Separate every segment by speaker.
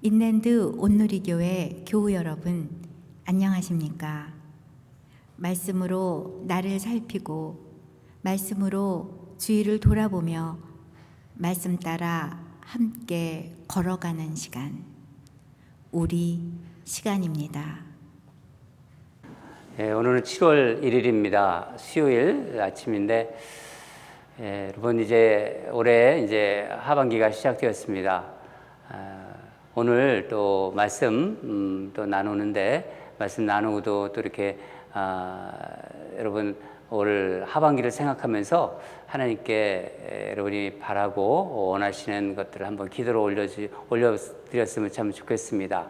Speaker 1: 인랜드 온누리교회 교우 여러분, 안녕하십니까? 말씀으로 나를 살피고 말씀으로 주위를 돌아보며 말씀 따라 함께 걸어가는 시간, 우리 시간입니다.
Speaker 2: 오늘은 7월 1일입니다. 수요일 아침인데, 여러분 이제 올해 이제 하반기가 시작되었습니다. 오늘 또 말씀 또 나누는데, 말씀 나누고도 또 이렇게 여러분 올 하반기를 생각하면서 하나님께 여러분이 바라고 원하시는 것들을 한번 기도로 올려드렸으면 참 좋겠습니다.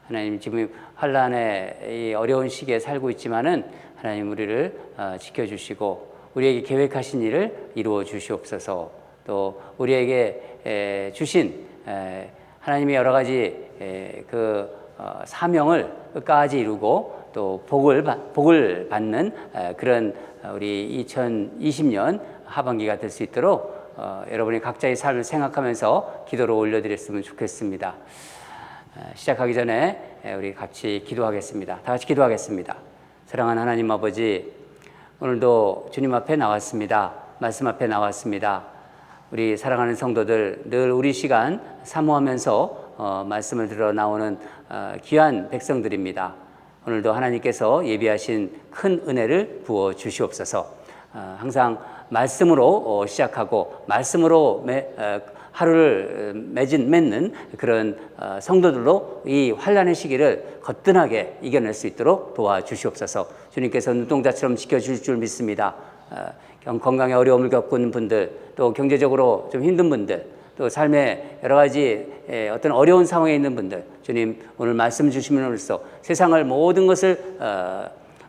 Speaker 2: 하나님, 지금 환란의 이 어려운 시기에 살고 있지만은 하나님 우리를 지켜주시고 우리에게 계획하신 일을 이루어 주시옵소서. 또 우리에게 주신 하나님의 여러 가지 그 사명을 끝까지 이루고 또 복을 받는 그런 우리 2020년 하반기가 될 수 있도록 여러분이 각자의 삶을 생각하면서 기도로 올려드렸으면 좋겠습니다. 시작하기 전에 우리 같이 기도하겠습니다. 다 같이 기도하겠습니다. 사랑하는 하나님 아버지, 오늘도 주님 앞에 나왔습니다. 말씀 앞에 나왔습니다. 우리 사랑하는 성도들, 늘 우리 시간 사모하면서 말씀을 들어 나오는 귀한 백성들입니다. 오늘도 하나님께서 예비하신 큰 은혜를 부어 주시옵소서. 항상 말씀으로 시작하고 말씀으로 하루를 맺는 그런 성도들로 이 환난의 시기를 거뜬하게 이겨낼 수 있도록 도와주시옵소서. 주님께서 눈동자처럼 지켜주실 줄 믿습니다. 건강에 어려움을 겪은 분들, 또 경제적으로 좀 힘든 분들, 또 삶의 여러 가지 어떤 어려운 상황에 있는 분들, 주님 오늘 말씀 주심으로써 세상을 모든 것을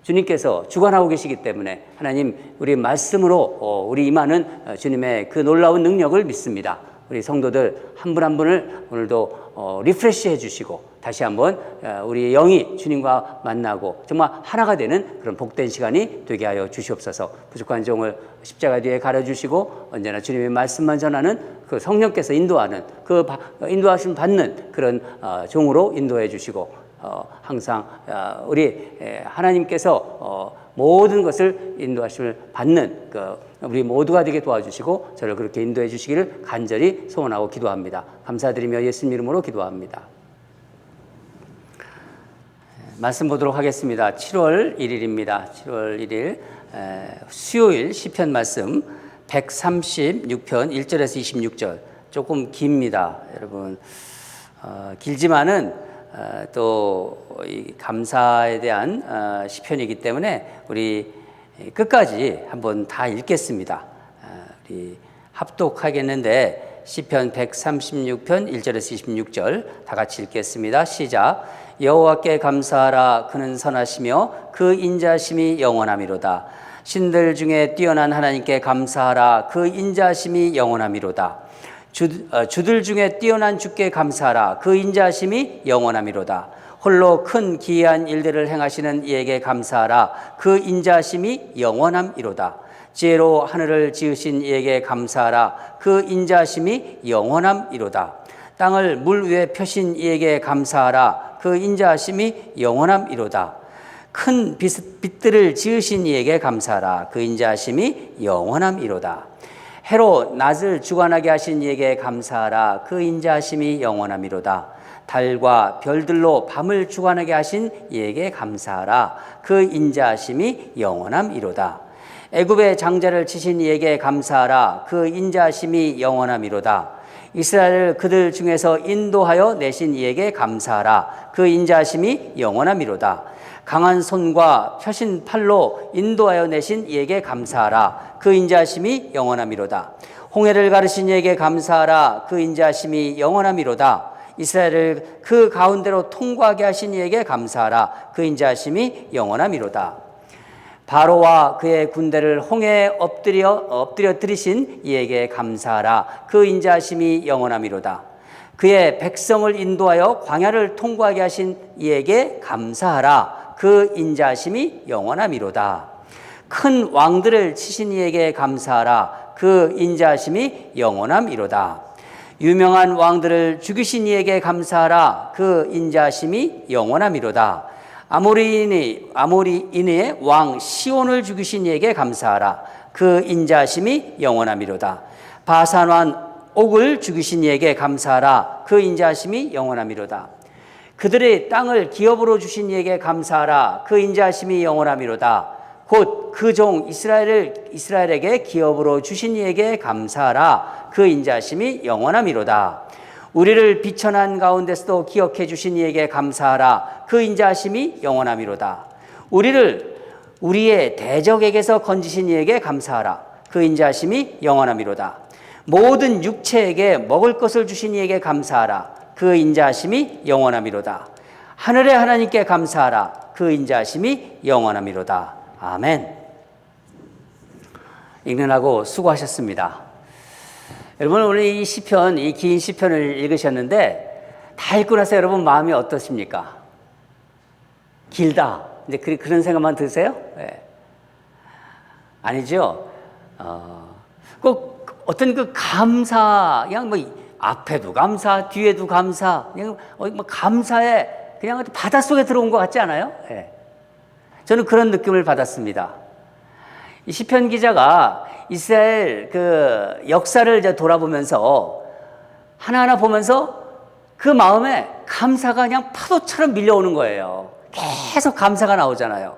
Speaker 2: 주님께서 주관하고 계시기 때문에 하나님, 우리 말씀으로 우리 임하는 주님의 그 놀라운 능력을 믿습니다. 우리 성도들 한 분 한 분을 오늘도 리프레시 해주시고 다시 한번 우리 영이 주님과 만나고 정말 하나가 되는 그런 복된 시간이 되게 하여 주시옵소서. 부족한 종을 십자가 뒤에 가려주시고 언제나 주님의 말씀만 전하는 그 성령께서 인도하는 그 인도하심 받는 그런 종으로 인도해 주시고 항상 우리 하나님께서 모든 것을 인도하심을 받는 우리 모두가 되게 도와주시고 저를 그렇게 인도해 주시기를 간절히 소원하고 기도합니다. 감사드리며 예수님 이름으로 기도합니다. 말씀 보도록 하겠습니다. 7월 1일입니다. 7월 1일 수요일 시편 말씀 136편 1절에서 26절. 조금 깁니다. 여러분 길지만은 또 이 감사에 대한 시편이기 때문에 우리 끝까지 한번 다 읽겠습니다. 우리 합독하겠는데 시편 136편 1절에서 26절 다 같이 읽겠습니다. 시작. 여호와께 감사하라. 그는 선하시며 그 인자심이 영원하미로다. 신들 중에 뛰어난 하나님께 감사하라. 그 인자심이 영원하미로다. 주들 중에 뛰어난 주께 감사하라. 그 인자심이 영원하미로다. 홀로 큰 기이한 일들을 행하시는 이에게 감사하라. 그 인자심이 영원함이로다. 지혜로 하늘을 지으신 이에게 감사하라. 그 인자심이 영원함이로다. 땅을 물 위에 펴신 이에게 감사하라. 그 인자심이 영원함이로다. 큰 빛들을 지으신 이에게 감사하라. 그 인자심이 영원함이로다. 해로 낮을 주관하게 하신 이에게 감사하라. 그 인자심이 영원함이로다. 달과 별들로 밤을 주관하게 하신 이에게 감사하라. 그 인자심이 영원함이로다. 애굽의 장자를 치신 이에게 감사하라. 그 인자심이 영원함이로다. 이스라엘을 그들 중에서 인도하여 내신 이에게 감사하라. 그 인자심이 영원함이로다. 강한 손과 펴신 팔로 인도하여 내신 이에게 감사하라. 그 인자심이 영원함이로다. 홍해를 가르신 이에게 감사하라. 그 인자심이 영원함이로다. 이스라엘을 그 가운데로 통과하게 하신 이에게 감사하라. 그 인자심이 영원함이로다. 바로와 그의 군대를 홍해에 엎드려 들이신 이에게 감사하라. 그 인자심이 영원함이로다. 그의 백성을 인도하여 광야를 통과하게 하신 이에게 감사하라. 그 인자심이 영원함이로다. 큰 왕들을 치신 이에게 감사하라. 그 인자심이 영원함이로다. 유명한 왕들을 죽이신 이에게 감사하라. 그 인자심이 영원함이로다. 아모리인의 왕 시온을 죽이신 이에게 감사하라. 그 인자심이 영원함이로다. 바산 왕 옥을 죽이신 이에게 감사하라. 그 인자심이 영원함이로다. 그들의 땅을 기업으로 주신 이에게 감사하라. 그 인자심이 영원함이로다. 곧 그 종 이스라엘에게 기업으로 주신 이에게 감사하라. 그 인자심이 영원함이로다. 우리를 비천한 가운데서도 기억해 주신 이에게 감사하라. 그 인자심이 영원함이로다. 우리를 우리의 대적에게서 건지신 이에게 감사하라. 그 인자심이 영원함이로다. 모든 육체에게 먹을 것을 주신 이에게 감사하라. 그 인자심이 영원함이로다. 하늘의 하나님께 감사하라. 그 인자심이 영원함이로다. 아멘. 읽느라고 수고하셨습니다. 여러분, 오늘 이 시편, 이 긴 시편을 읽으셨는데 다 읽고 나서 여러분 마음이 어떠십니까? 길다. 이제 그런 생각만 드세요? 네. 아니죠. 꼭 어떤 그 감사, 그냥 뭐 앞에도 감사, 뒤에도 감사, 그냥 뭐 감사에 그냥 바닷속에 들어온 것 같지 않아요? 네. 저는 그런 느낌을 받았습니다. 이 시편 기자가 이스라엘 그 역사를 이제 돌아보면서 하나하나 보면서 그 마음에 감사가 그냥 파도처럼 밀려오는 거예요. 계속 감사가 나오잖아요.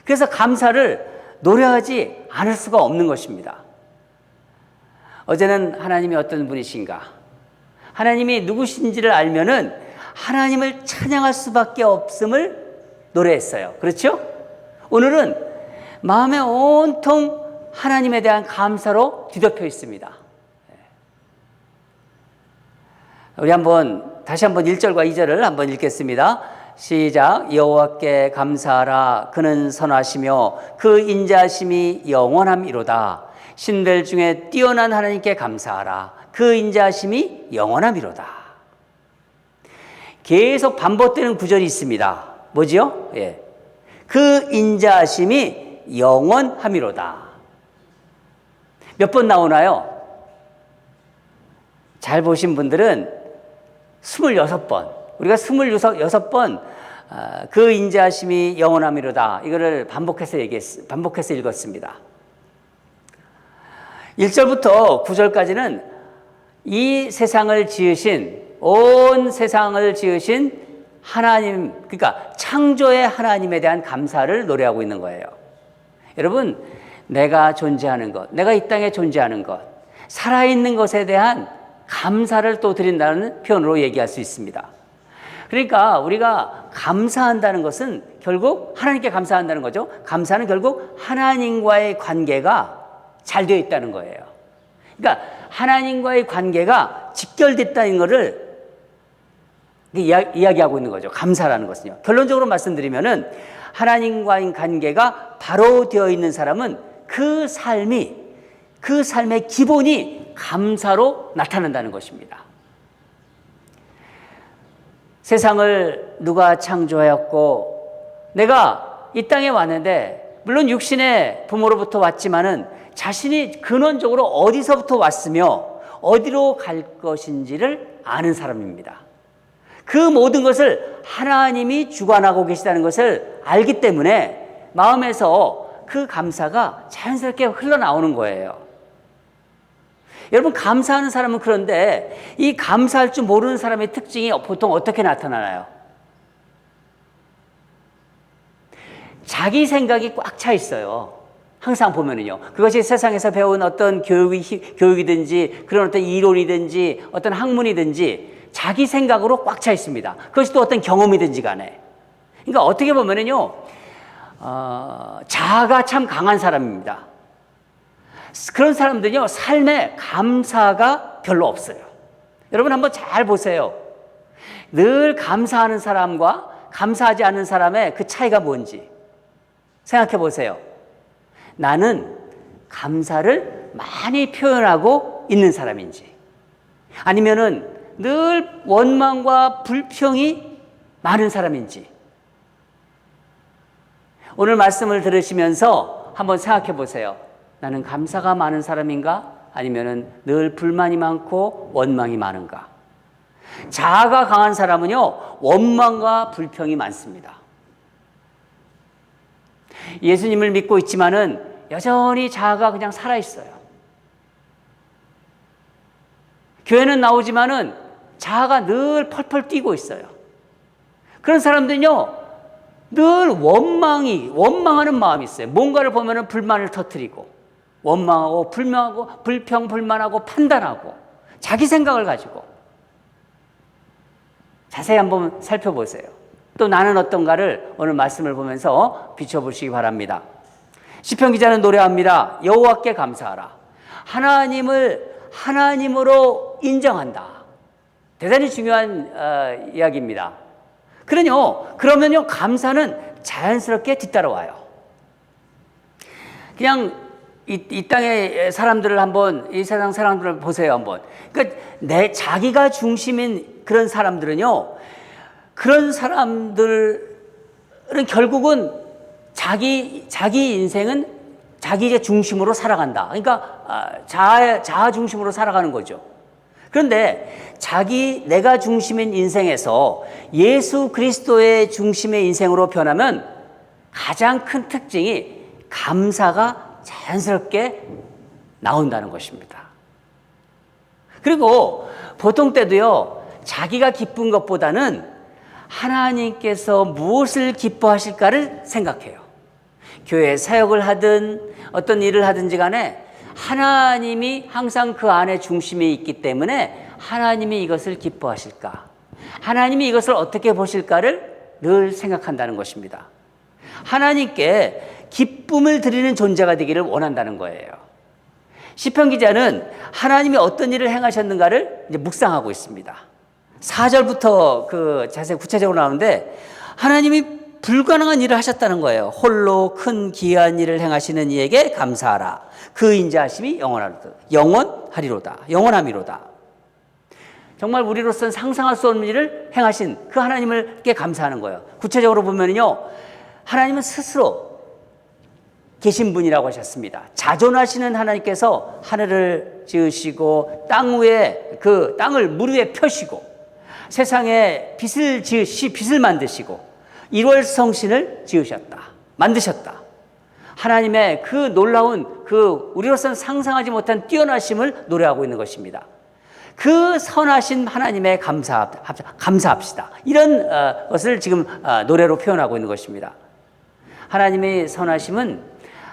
Speaker 2: 그래서 감사를 노래하지 않을 수가 없는 것입니다. 어제는 하나님이 어떤 분이신가, 하나님이 누구신지를 알면은 하나님을 찬양할 수밖에 없음을 노래했어요. 그렇죠? 오늘은 마음에 온통 하나님에 대한 감사로 뒤덮여 있습니다. 우리 다시 한번 1절과 2절을 한번 읽겠습니다. 시작. 여호와께 감사하라. 그는 선하시며 그 인자심이 영원함이로다. 신들 중에 뛰어난 하나님께 감사하라. 그 인자심이 영원함이로다. 계속 반복되는 구절이 있습니다. 뭐지요? 예. 그 인자심이 영원함이로다. 몇 번 나오나요? 잘 보신 분들은 26번. 우리가 26번 그 인자심이 영원함이로다. 이거를 반복해서 읽었습니다. 1절부터 9절까지는 이 세상을 지으신, 온 세상을 지으신 하나님, 그러니까 창조의 하나님에 대한 감사를 노래하고 있는 거예요. 여러분, 내가 존재하는 것, 내가 이 땅에 존재하는 것, 살아있는 것에 대한 감사를 또 드린다는 표현으로 얘기할 수 있습니다. 그러니까 우리가 감사한다는 것은 결국 하나님께 감사한다는 거죠. 감사는 결국 하나님과의 관계가 잘 되어 있다는 거예요. 그러니까 하나님과의 관계가 직결됐다는 것을 이야기하고 있는 거죠. 감사라는 것은요. 결론적으로 말씀드리면은 하나님과의 관계가 바로 되어 있는 사람은 그 삶의 기본이 감사로 나타난다는 것입니다. 세상을 누가 창조하였고 내가 이 땅에 왔는데 물론 육신의 부모로부터 왔지만은 자신이 근원적으로 어디서부터 왔으며 어디로 갈 것인지를 아는 사람입니다. 그 모든 것을 하나님이 주관하고 계시다는 것을 알기 때문에 마음에서 그 감사가 자연스럽게 흘러나오는 거예요. 여러분, 감사하는 사람은 그런데 이 감사할 줄 모르는 사람의 특징이 보통 어떻게 나타나나요? 자기 생각이 꽉 차 있어요. 항상 보면은요. 그것이 세상에서 배운 어떤 교육이든지 그런 어떤 이론이든지 어떤 학문이든지 자기 생각으로 꽉 차 있습니다. 그것이 또 어떤 경험이든지 간에. 그러니까 어떻게 보면은요, 자아가 참 강한 사람입니다. 그런 사람들은요, 삶에 감사가 별로 없어요. 여러분 한번 잘 보세요. 늘 감사하는 사람과 감사하지 않는 사람의 그 차이가 뭔지 생각해 보세요. 나는 감사를 많이 표현하고 있는 사람인지, 아니면은 늘 원망과 불평이 많은 사람인지. 오늘 말씀을 들으시면서 한번 생각해 보세요. 나는 감사가 많은 사람인가? 아니면은 늘 불만이 많고 원망이 많은가? 자아가 강한 사람은요, 원망과 불평이 많습니다. 예수님을 믿고 있지만은 여전히 자아가 그냥 살아있어요. 교회는 나오지만은 자아가 늘 펄펄 뛰고 있어요. 그런 사람들은요, 늘 원망하는 마음이 있어요. 뭔가를 보면은 불만을 터뜨리고, 원망하고, 불평하고, 불만하고, 판단하고, 자기 생각을 가지고. 자세히 한번 살펴보세요. 또 나는 어떤가를 오늘 말씀을 보면서 비춰보시기 바랍니다. 시편 기자는 노래합니다. 여호와께 감사하라. 하나님을 하나님으로 인정한다. 대단히 중요한 이야기입니다. 그러면요, 감사는 자연스럽게 뒤따라와요. 그냥 이 땅의 사람들을 한번, 이 세상 사람들을 보세요, 한번. 그러니까 자기가 중심인 그런 사람들은요, 그런 사람들은 결국은 자기 인생은 자기 중심으로 살아간다. 그러니까 자아 중심으로 살아가는 거죠. 그런데 내가 중심인 인생에서 예수 그리스도의 중심의 인생으로 변하면 가장 큰 특징이 감사가 자연스럽게 나온다는 것입니다. 그리고 보통 때도요, 자기가 기쁜 것보다는 하나님께서 무엇을 기뻐하실까를 생각해요. 교회 사역을 하든 어떤 일을 하든지 간에 하나님이 항상 그 안에 중심에 있기 때문에 하나님이 이것을 기뻐하실까? 하나님이 이것을 어떻게 보실까를 늘 생각한다는 것입니다. 하나님께 기쁨을 드리는 존재가 되기를 원한다는 거예요. 시편 기자는 하나님이 어떤 일을 행하셨는가를 이제 묵상하고 있습니다. 4절부터 자세히 구체적으로 나오는데 하나님이 불가능한 일을 하셨다는 거예요. 홀로 큰 기이한 일을 행하시는 이에게 감사하라. 그 인자하심이 영원함이로다. 정말 우리로서는 상상할 수 없는 일을 행하신 그 하나님께 감사하는 거예요. 구체적으로 보면요, 하나님은 스스로 계신 분이라고 하셨습니다. 자존하시는 하나님께서 하늘을 지으시고 땅 위에 그 땅을 물 위에 펴시고 세상에 빛을 만드시고 1월 성신을 만드셨다. 하나님의 그 놀라운 우리로서는 상상하지 못한 뛰어나심을 노래하고 있는 것입니다. 그 선하신 하나님의 감사합시다. 이런 것을 지금 노래로 표현하고 있는 것입니다. 하나님의 선하심은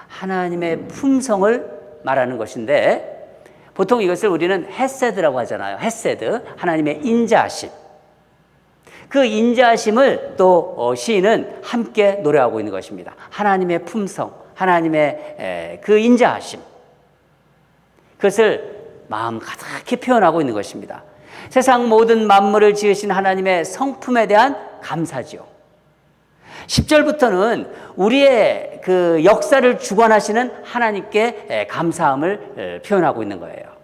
Speaker 2: 하나님의 품성을 말하는 것인데 보통 이것을 우리는 헤세드라고 하잖아요. 헤세드, 하나님의 인자하심. 그 인자하심을 또 시인은 함께 노래하고 있는 것입니다. 하나님의 품성, 하나님의 그 인자하심. 그것을 마음 가득히 표현하고 있는 것입니다. 세상 모든 만물을 지으신 하나님의 성품에 대한 감사지요. 10절부터는 우리의 그 역사를 주관하시는 하나님께 감사함을 표현하고 있는 거예요.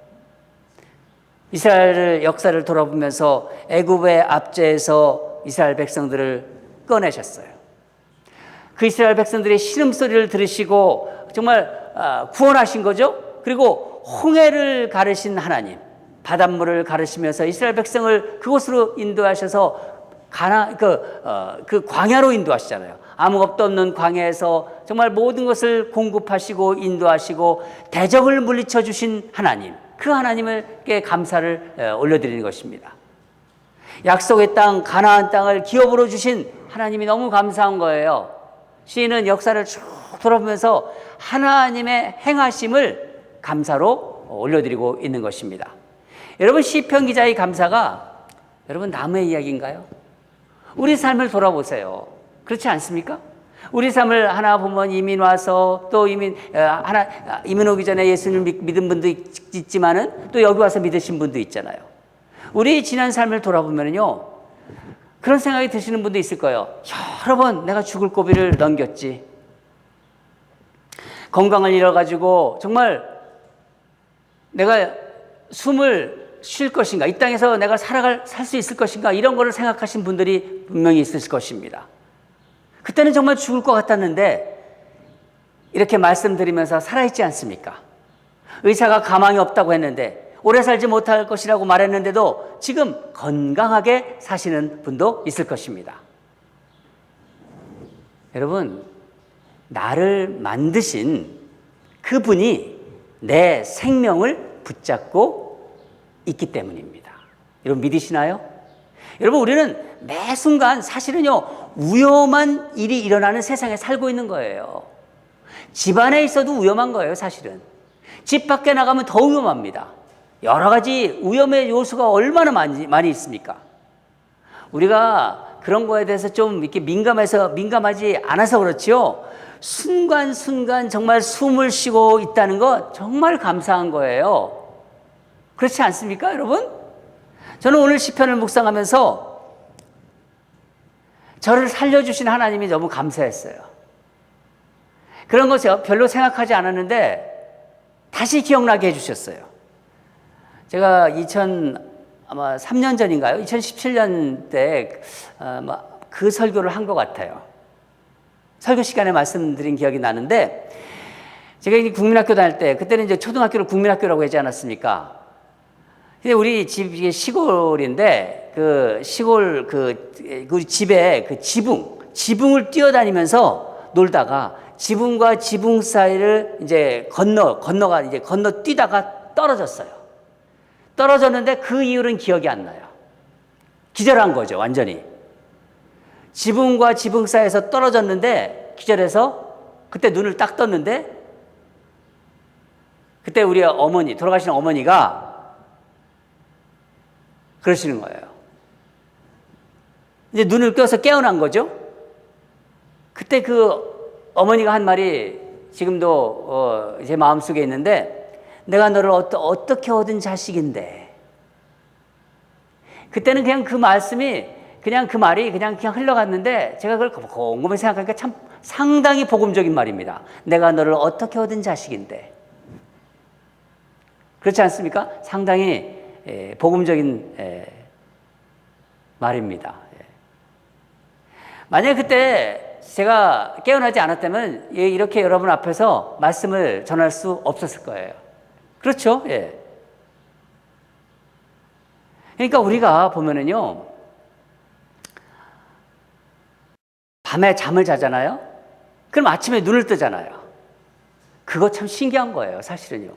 Speaker 2: 이스라엘 역사를 돌아보면서 애굽의 압제에서 이스라엘 백성들을 꺼내셨어요. 그 이스라엘 백성들의 신음소리를 들으시고 정말 구원하신 거죠. 그리고 홍해를 가르신 하나님, 바닷물을 가르시면서 이스라엘 백성을 그곳으로 인도하셔서 그 광야로 인도하시잖아요. 아무것도 없는 광야에서 정말 모든 것을 공급하시고 인도하시고 대적을 물리쳐 주신 하나님, 그 하나님께 감사를 올려드리는 것입니다. 약속의 땅 가나안 땅을 기업으로 주신 하나님이 너무 감사한 거예요. 시인은 역사를 쭉 돌아보면서 하나님의 행하심을 감사로 올려드리고 있는 것입니다. 여러분, 시편 기자의 감사가 여러분 남의 이야기인가요? 우리 삶을 돌아보세요. 그렇지 않습니까? 우리 삶을 하나 보면 이민 와서 또 이민 오기 전에 예수님을 믿은 분도 있지만은 또 여기 와서 믿으신 분도 있잖아요. 우리 지난 삶을 돌아보면요, 그런 생각이 드시는 분도 있을 거예요. 여러 번 내가 죽을 고비를 넘겼지. 건강을 잃어가지고 정말 내가 숨을 쉴 것인가, 이 땅에서 내가 살 수 있을 것인가, 이런 거를 생각하신 분들이 분명히 있을 것입니다. 그때는 정말 죽을 것 같았는데 이렇게 말씀드리면서 살아있지 않습니까? 의사가 가망이 없다고 했는데, 오래 살지 못할 것이라고 말했는데도 지금 건강하게 사시는 분도 있을 것입니다. 여러분, 나를 만드신 그분이 내 생명을 붙잡고 있기 때문입니다. 여러분 믿으시나요? 여러분, 우리는 매 순간 사실은요, 위험한 일이 일어나는 세상에 살고 있는 거예요. 집 안에 있어도 위험한 거예요, 사실은. 집 밖에 나가면 더 위험합니다. 여러 가지 위험의 요소가 얼마나 많이 있습니까? 우리가 그런 거에 대해서 좀 이렇게 민감하지 않아서 그렇지요. 순간순간 정말 숨을 쉬고 있다는 거 정말 감사한 거예요. 그렇지 않습니까, 여러분? 저는 오늘 시편을 묵상하면서 저를 살려주신 하나님이 너무 감사했어요. 그런 거 제가 별로 생각하지 않았는데 다시 기억나게 해주셨어요. 제가 아마 3년 전인가요? 2017년 때 그 설교를 한 것 같아요. 설교 시간에 말씀드린 기억이 나는데, 제가 이제 국민학교 다닐 때, 그때는 이제 초등학교를 국민학교라고 하지 않았습니까? 근데 우리 집이 시골인데, 그 시골 우리 집에 그 지붕을 뛰어다니면서 놀다가 지붕과 지붕 사이를 이제 건너 뛰다가 떨어졌어요. 떨어졌는데 그 이유는 기억이 안 나요. 기절한 거죠, 완전히. 지붕과 지붕 사이에서 떨어졌는데 기절해서 그때 눈을 딱 떴는데, 그때 우리 돌아가신 어머니가 그러시는 거예요. 이제 눈을 떠서 깨어난 거죠. 그때 그 어머니가 한 말이 지금도 제 마음속에 있는데, 내가 너를 어떻게 얻은 자식인데. 그때는 그냥 그 말씀이 그 말이 그냥 흘러갔는데, 제가 그걸 곰곰이 생각하니까 참 상당히 복음적인 말입니다. 내가 너를 어떻게 얻은 자식인데. 그렇지 않습니까? 상당히 복음적인 말입니다. 만약에 그때 제가 깨어나지 않았다면 이렇게 여러분 앞에서 말씀을 전할 수 없었을 거예요. 그렇죠? 예. 그러니까 우리가 보면은요, 밤에 잠을 자잖아요? 그럼 아침에 눈을 뜨잖아요. 그거 참 신기한 거예요, 사실은요.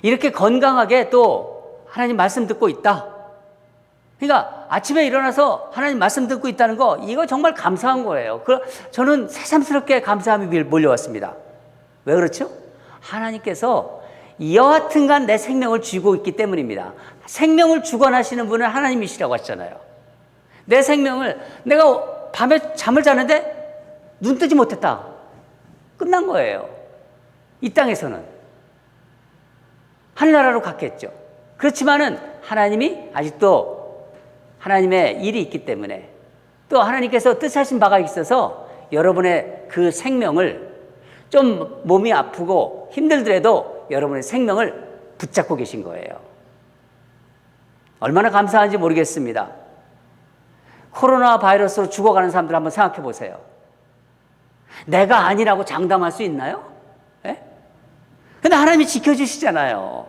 Speaker 2: 이렇게 건강하게 또 하나님 말씀 듣고 있다. 그러니까 아침에 일어나서 하나님 말씀 듣고 있다는 거, 이거 정말 감사한 거예요. 저는 새삼스럽게 감사함이 몰려왔습니다. 왜 그렇죠? 하나님께서 여하튼간 내 생명을 쥐고 있기 때문입니다. 생명을 주관하시는 분은 하나님이시라고 하셨잖아요. 내 생명을, 내가 밤에 잠을 자는데 눈 뜨지 못했다. 끝난 거예요. 이 땅에서는. 하늘나라로 갔겠죠. 그렇지만은 하나님이 아직도 하나님의 일이 있기 때문에, 또 하나님께서 뜻하신 바가 있어서 여러분의 그 생명을, 좀 몸이 아프고 힘들더라도 여러분의 생명을 붙잡고 계신 거예요. 얼마나 감사한지 모르겠습니다. 코로나 바이러스로 죽어가는 사람들 한번 생각해 보세요. 내가 아니라고 장담할 수 있나요? 예? 근데 하나님이 지켜주시잖아요.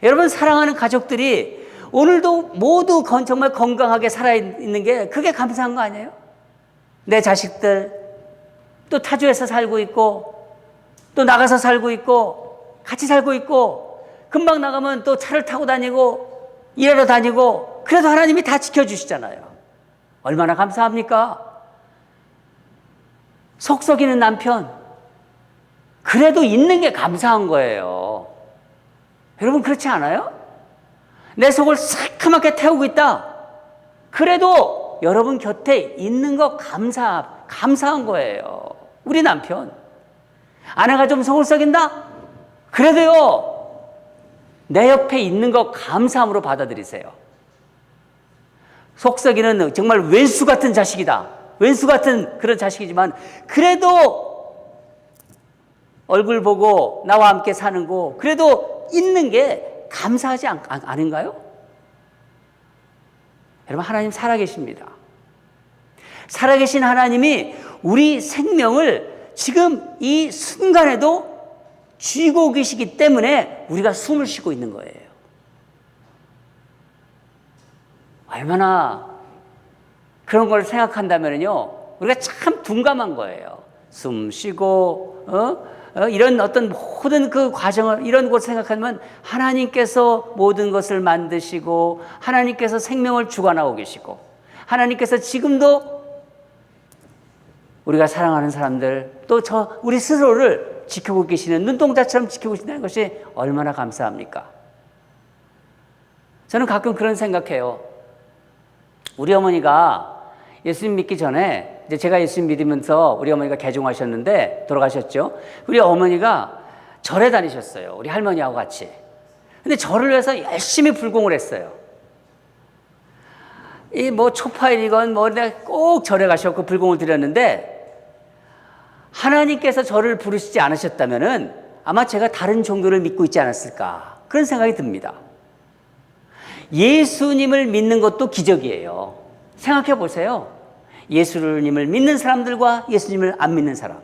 Speaker 2: 여러분, 사랑하는 가족들이 오늘도 모두 정말 건강하게 살아있는 게, 그게 감사한 거 아니에요? 내 자식들, 또 타주에서 살고 있고, 또 나가서 살고 있고, 같이 살고 있고, 금방 나가면 또 차를 타고 다니고, 일하러 다니고, 그래도 하나님이 다 지켜주시잖아요. 얼마나 감사합니까? 속 썩이는 남편, 그래도 있는 게 감사한 거예요. 여러분, 그렇지 않아요? 내 속을 새카맣게 태우고 있다. 그래도 여러분 곁에 있는 거 감사한 거예요. 우리 남편. 아내가 좀 속을 썩인다? 그래도요, 내 옆에 있는 거 감사함으로 받아들이세요. 속 썩이는 정말 왼수 같은 자식이다. 왼수 같은 그런 자식이지만, 그래도 얼굴 보고 나와 함께 사는 거, 그래도 있는 게 감사하지 않은가요? 여러분, 하나님 살아계십니다. 살아계신 하나님이 우리 생명을 지금 이 순간에도 쥐고 계시기 때문에 우리가 숨을 쉬고 있는 거예요. 얼마나 그런 걸 생각한다면요, 우리가 참 둔감한 거예요. 숨 쉬고, 이런 어떤 모든 그 과정을, 이런 것 생각하면 하나님께서 모든 것을 만드시고, 하나님께서 생명을 주관하고 계시고, 하나님께서 지금도 우리가 사랑하는 사람들, 또 우리 스스로를 지켜보고 계시는, 눈동자처럼 지켜보고 계신다는 것이 얼마나 감사합니까? 저는 가끔 그런 생각해요. 우리 어머니가 예수님 믿기 전에, 이제 제가 예수님 믿으면서 우리 어머니가 개종하셨는데 돌아가셨죠. 우리 어머니가 절에 다니셨어요. 우리 할머니하고 같이. 근데 절을 위해서 열심히 불공을 했어요. 이 뭐 초파일이건 뭐 꼭 절에 가셨고 불공을 드렸는데, 하나님께서 저를 부르시지 않으셨다면은 아마 제가 다른 종교를 믿고 있지 않았을까, 그런 생각이 듭니다. 예수님을 믿는 것도 기적이에요. 생각해 보세요. 예수님을 믿는 사람들과 예수님을 안 믿는 사람.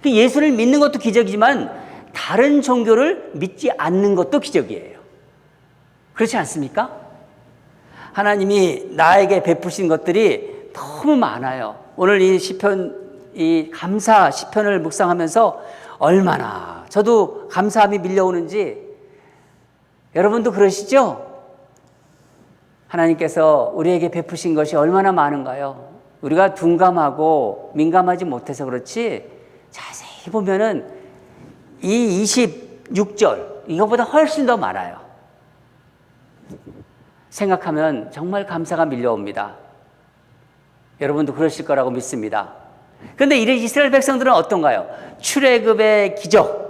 Speaker 2: 그 예수를 믿는 것도 기적이지만 다른 종교를 믿지 않는 것도 기적이에요. 그렇지 않습니까? 하나님이 나에게 베푸신 것들이 너무 많아요. 오늘 이 시편, 이 감사 시편을 묵상하면서 얼마나 저도 감사함이 밀려오는지, 여러분도 그러시죠? 하나님께서 우리에게 베푸신 것이 얼마나 많은가요? 우리가 둔감하고 민감하지 못해서 그렇지, 자세히 보면은 이 26절 이거보다 훨씬 더 많아요. 생각하면 정말 감사가 밀려옵니다. 여러분도 그러실 거라고 믿습니다. 그런데 이스라엘 백성들은 어떤가요? 출애굽의 기적,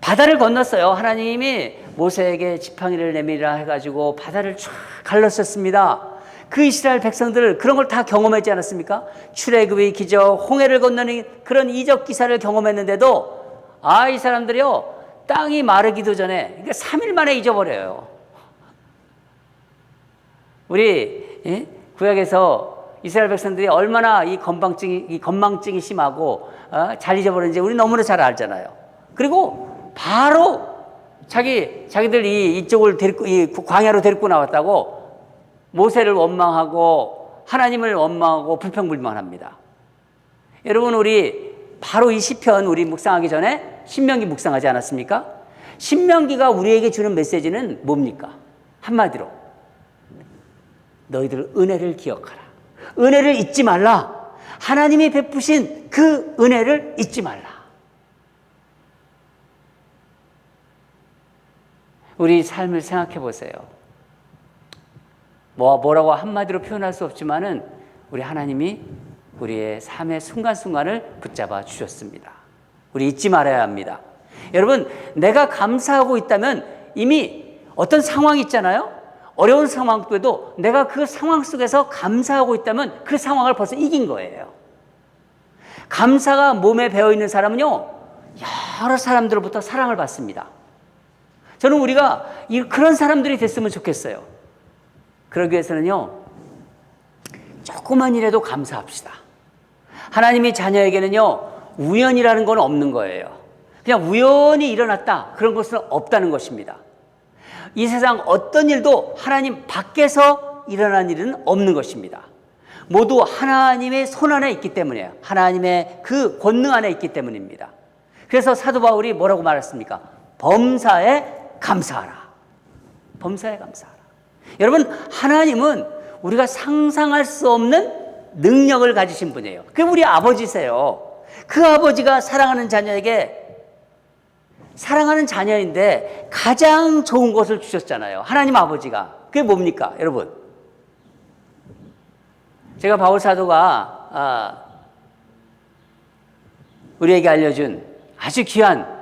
Speaker 2: 바다를 건넜어요. 하나님이 모세에게 지팡이를 내밀라 해가지고 바다를 쫙 갈랐었습니다. 그 이스라엘 백성들 그런 걸 다 경험했지 않았습니까? 출애굽의 기적, 홍해를 건너는 그런 이적 기사를 경험했는데도 이 사람들이요, 땅이 마르기도 전에, 그러니까 3일 만에 잊어버려요. 우리 구약에서 이스라엘 백성들이 얼마나 이 건망증이 심하고 잘 잊어버리는지 우리 너무나 잘 알잖아요. 그리고 바로 자기들 이쪽을 이 광야로 데리고 나왔다고 모세를 원망하고 하나님을 원망하고 불평불만합니다. 여러분, 우리 바로 이 시편 우리 묵상하기 전에 신명기 묵상하지 않았습니까? 신명기가 우리에게 주는 메시지는 뭡니까? 한마디로 너희들 은혜를 기억하라. 은혜를 잊지 말라. 하나님이 베푸신 그 은혜를 잊지 말라. 우리 삶을 생각해 보세요. 뭐라고 한마디로 표현할 수 없지만은 우리 하나님이 우리의 삶의 순간순간을 붙잡아 주셨습니다. 우리 잊지 말아야 합니다. 여러분, 내가 감사하고 있다면 이미 어떤 상황이 있잖아요. 어려운 상황에도 내가 그 상황 속에서 감사하고 있다면 그 상황을 벌써 이긴 거예요. 감사가 몸에 배어있는 사람은요, 여러 사람들로부터 사랑을 받습니다. 저는 우리가 그런 사람들이 됐으면 좋겠어요. 그러기 위해서는요, 조그만이라도 감사합시다. 하나님이 자녀에게는요, 우연이라는 건 없는 거예요. 그냥 우연히 일어났다, 그런 것은 없다는 것입니다. 이 세상 어떤 일도 하나님 밖에서 일어난 일은 없는 것입니다. 모두 하나님의 손 안에 있기 때문이에요. 하나님의 그 권능 안에 있기 때문입니다. 그래서 사도 바울이 뭐라고 말했습니까? 범사에 감사하라. 범사에 감사하라. 여러분, 하나님은 우리가 상상할 수 없는 능력을 가지신 분이에요. 그게 우리 아버지세요. 그 아버지가 사랑하는 자녀인데 가장 좋은 것을 주셨잖아요. 하나님 아버지가. 그게 뭡니까, 여러분? 제가 바울 사도가 우리에게 알려준 아주 귀한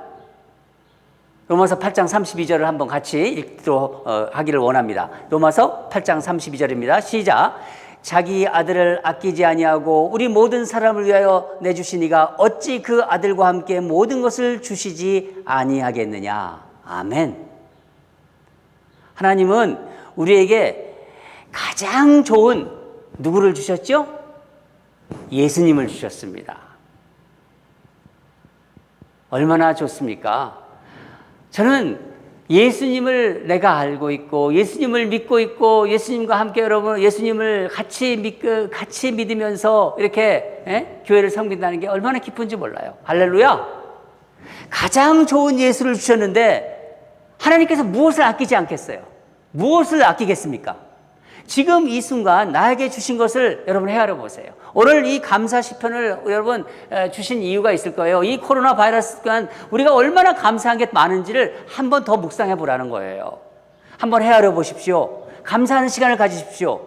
Speaker 2: 로마서 8장 32절을 한번 같이 읽도록 하기를 원합니다. 로마서 8장 32절입니다. 시작. 자기 아들을 아끼지 아니하고 우리 모든 사람을 위하여 내주시니가 어찌 그 아들과 함께 모든 것을 주시지 아니하겠느냐. 아멘. 하나님은 우리에게 가장 좋은 누구를 주셨죠? 예수님을 주셨습니다. 얼마나 좋습니까? 저는 예수님을 내가 알고 있고 예수님을 믿고 있고 예수님과 함께 여러분 예수님을 같이 믿으면서 이렇게 교회를 섬긴다는 게 얼마나 기쁜지 몰라요. 할렐루야. 가장 좋은 예수를 주셨는데 하나님께서 무엇을 아끼지 않겠어요? 무엇을 아끼겠습니까? 지금 이 순간 나에게 주신 것을 여러분 헤아려 보세요. 오늘 이 감사 시편을 여러분 주신 이유가 있을 거예요. 이 코로나 바이러스 동안 우리가 얼마나 감사한 게 많은지를 한 번 더 묵상해 보라는 거예요. 한번 헤아려 보십시오. 감사하는 시간을 가지십시오.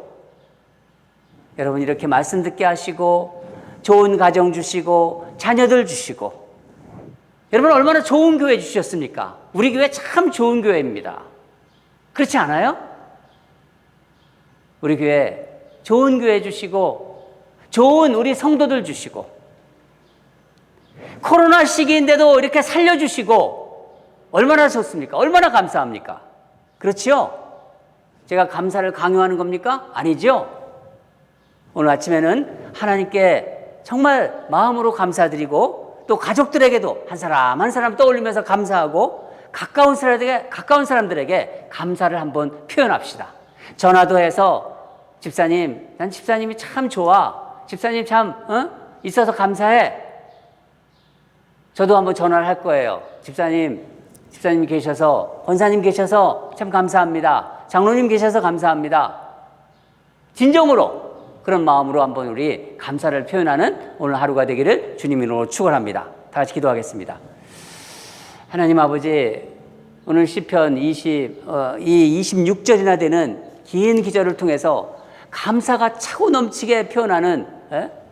Speaker 2: 여러분 이렇게 말씀 듣게 하시고 좋은 가정 주시고 자녀들 주시고 여러분 얼마나 좋은 교회 주셨습니까? 우리 교회 참 좋은 교회입니다. 그렇지 않아요? 우리 교회 좋은 교회 주시고 좋은 우리 성도들 주시고 코로나 시기인데도 이렇게 살려주시고 얼마나 좋습니까? 얼마나 감사합니까? 그렇지요? 제가 감사를 강요하는 겁니까? 아니죠? 오늘 아침에는 하나님께 정말 마음으로 감사드리고 또 가족들에게도 한 사람 한 사람 떠올리면서 감사하고 가까운 사람들에게 감사를 한번 표현합시다. 전화도 해서 집사님, 난 집사님이 참 좋아. 집사님 참 있어서 감사해. 저도 한번 전화를 할 거예요. 집사님 계셔서 권사님 계셔서 참 감사합니다. 장로님 계셔서 감사합니다. 진정으로 그런 마음으로 한번 우리 감사를 표현하는 오늘 하루가 되기를 주님 이름으로 축원합니다. 다 같이 기도하겠습니다. 하나님 아버지, 오늘 시편 26절이나 되는 긴 기절을 통해서 감사가 차고 넘치게 표현하는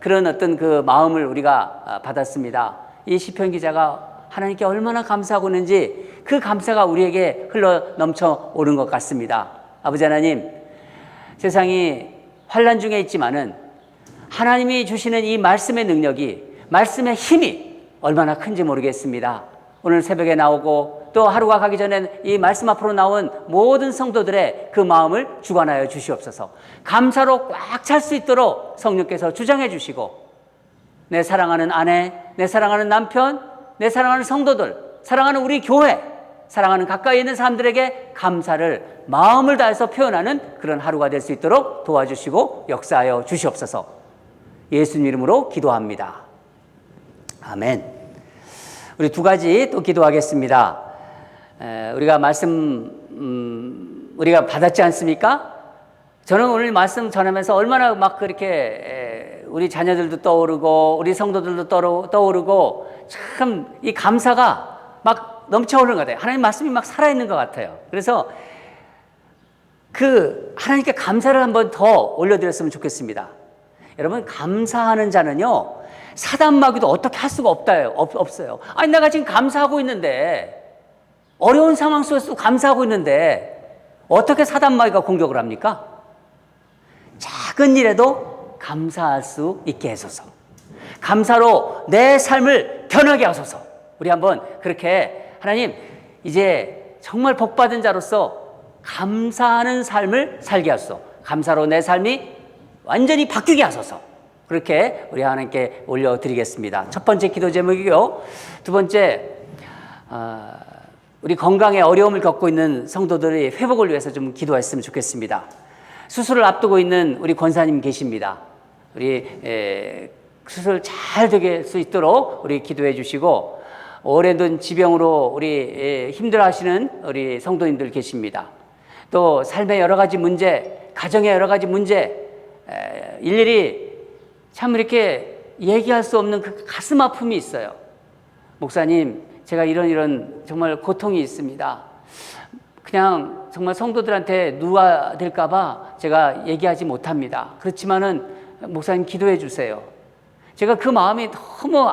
Speaker 2: 그런 어떤 그 마음을 우리가 받았습니다. 이 시편 기자가 하나님께 얼마나 감사하고 있는지 그 감사가 우리에게 흘러 넘쳐 오는 것 같습니다. 아버지 하나님, 세상이 환난 중에 있지만은 하나님이 주시는 이 말씀의 능력이, 말씀의 힘이 얼마나 큰지 모르겠습니다. 오늘 새벽에 나오고 또 하루가 가기 전에 이 말씀 앞으로 나온 모든 성도들의 그 마음을 주관하여 주시옵소서. 감사로 꽉 찰 수 있도록 성령께서 주장해 주시고 내 사랑하는 아내, 내 사랑하는 남편, 내 사랑하는 성도들, 사랑하는 우리 교회, 사랑하는 가까이 있는 사람들에게 감사를 마음을 다해서 표현하는 그런 하루가 될 수 있도록 도와주시고 역사하여 주시옵소서. 예수님 이름으로 기도합니다. 아멘. 우리 두 가지 또 기도하겠습니다. 우리가 우리가 받았지 않습니까? 저는 오늘 말씀 전하면서 얼마나 막 그렇게 우리 자녀들도 떠오르고 우리 성도들도 떠오르고 참 이 감사가 막 넘쳐오는 것 같아요. 하나님 말씀이 막 살아있는 것 같아요. 그래서 그 하나님께 감사를 한번 더 올려드렸으면 좋겠습니다. 여러분, 감사하는 자는요, 사단마귀도 어떻게 할 수가 없어요. 아니, 내가 지금 감사하고 있는데, 어려운 상황 속에서도 감사하고 있는데, 어떻게 사단마귀가 공격을 합니까? 작은 일에도 감사할 수 있게 하소서. 감사로 내 삶을 변하게 하소서. 우리 한번 그렇게, 하나님, 이제 정말 복받은 자로서 감사하는 삶을 살게 하소서. 감사로 내 삶이 완전히 바뀌게 하소서. 그렇게 우리 하나님께 올려드리겠습니다. 첫 번째 기도 제목이고요. 두 번째, 우리 건강에 어려움을 겪고 있는 성도들의 회복을 위해서 좀 기도했으면 좋겠습니다. 수술을 앞두고 있는 우리 권사님 계십니다. 우리 수술 잘 되게 수 있도록 우리 기도해 주시고, 오래된 지병으로 우리 힘들어하시는 우리 성도님들 계십니다. 또 삶의 여러 가지 문제, 가정의 여러 가지 문제, 일일이 참 이렇게 얘기할 수 없는 그 가슴 아픔이 있어요. 목사님, 제가 이런 정말 고통이 있습니다. 그냥 정말 성도들한테 누가 될까봐 제가 얘기하지 못합니다. 그렇지만은 목사님 기도해 주세요. 제가 그 마음이 너무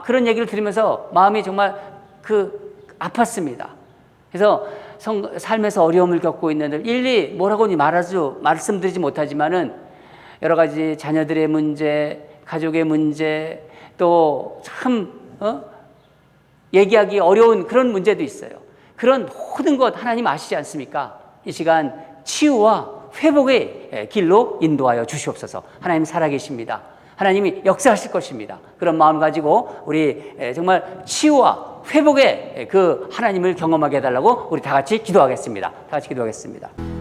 Speaker 2: 그런 얘기를 들으면서 마음이 정말 아팠습니다. 그래서 삶에서 어려움을 겪고 있는 일일이 뭐라고는 말씀드리지 못하지만은 여러 가지 자녀들의 문제, 가족의 문제, 또 참 얘기하기 어려운 그런 문제도 있어요. 그런 모든 것 하나님 아시지 않습니까? 이 시간 치유와 회복의 길로 인도하여 주시옵소서. 하나님 살아계십니다. 하나님이 역사하실 것입니다. 그런 마음 가지고 우리 정말 치유와 회복의 그 하나님을 경험하게 해달라고 우리 다 같이 기도하겠습니다. 다 같이 기도하겠습니다.